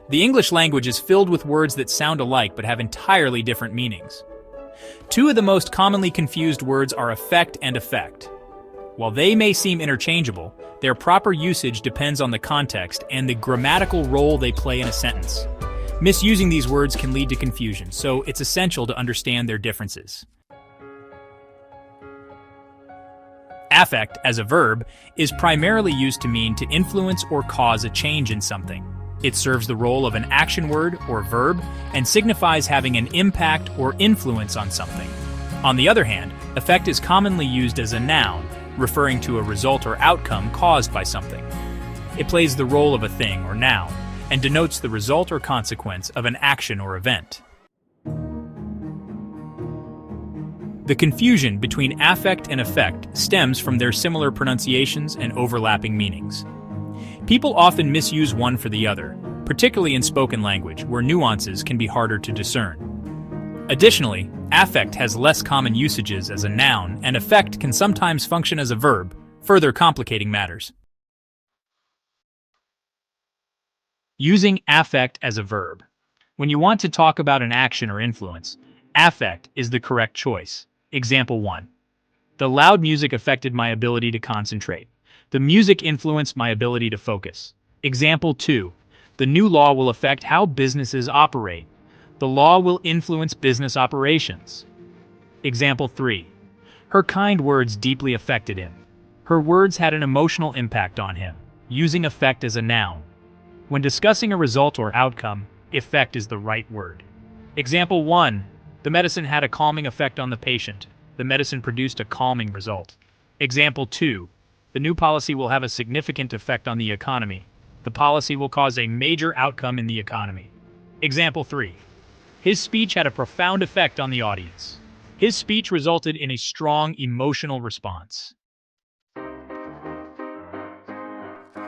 The English language is filled with words that sound alike but have entirely different meanings. Two of the most commonly confused words are affect and effect. While they may seem interchangeable, their proper usage depends on the context and the grammatical role they play in a sentence. Misusing these words can lead to confusion, so it's essential to understand their differences. Affect, as a verb, is primarily used to mean to influence or cause a change in something. It serves the role of an action word or verb and signifies having an impact or influence on something. On the other hand, effect is commonly used as a noun, referring to a result or outcome caused by something. It plays the role of a thing or noun and denotes the result or consequence of an action or event. The confusion between affect and effect stems from their similar pronunciations and overlapping meanings. People often misuse one for the other, particularly in spoken language, where nuances can be harder to discern. Additionally, affect has less common usages as a noun, and effect can sometimes function as a verb, further complicating matters. Using affect as a verb. When you want to talk about an action or influence, affect is the correct choice. Example 1. The loud music affected my ability to concentrate. The music influenced my ability to focus. Example 2. The new law will affect how businesses operate. The law will influence business operations. Example 3. Her kind words deeply affected him. Her words had an emotional impact on him. Using effect as a noun. When discussing a result or outcome, effect is the right word. Example 1. The medicine had a calming effect on the patient. The medicine produced a calming result. Example 2. The new policy will have a significant effect on the economy. The policy will cause a major outcome in the economy. Example 3. His speech had a profound effect on the audience. His speech resulted in a strong emotional response.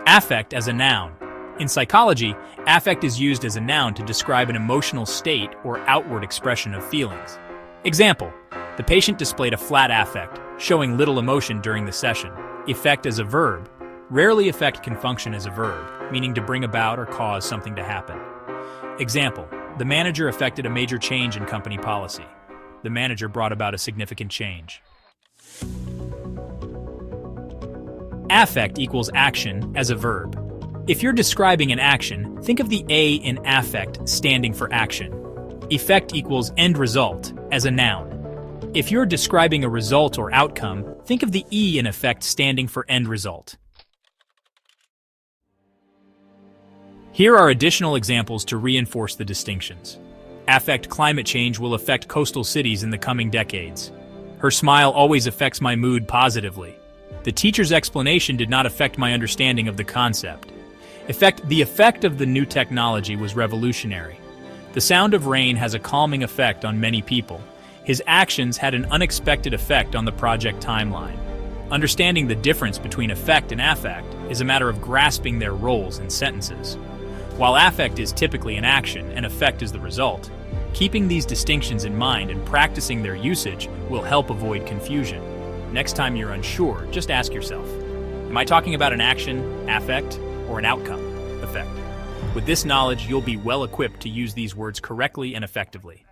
Affect as a noun. In psychology, affect is used as a noun to describe an emotional state or outward expression of feelings. Example: the patient displayed a flat affect, showing little emotion during the session. Effect as a verb. Rarely effect can function as a verb, meaning to bring about or cause something to happen. Example: the manager effected a major change in company policy. The manager brought about a significant change. Affect equals action as a verb. If you're describing an action, think of the A in affect standing for action. Effect equals end result as a noun. If you're describing a result or outcome, think of the E in effect standing for end result. Here are additional examples to reinforce the distinctions. Affect climate change will affect coastal cities in the coming decades. Her smile always affects my mood positively. The teacher's explanation did not affect my understanding of the concept. The effect of the new technology was revolutionary. The sound of rain has a calming effect on many people. His actions had an unexpected effect on the project timeline. Understanding the difference between effect and affect is a matter of grasping their roles in sentences. While affect is typically an action and effect is the result, keeping these distinctions in mind and practicing their usage will help avoid confusion. Next time you're unsure, just ask yourself, am I talking about an action, affect, or an outcome, effect? With this knowledge, you'll be well equipped to use these words correctly and effectively.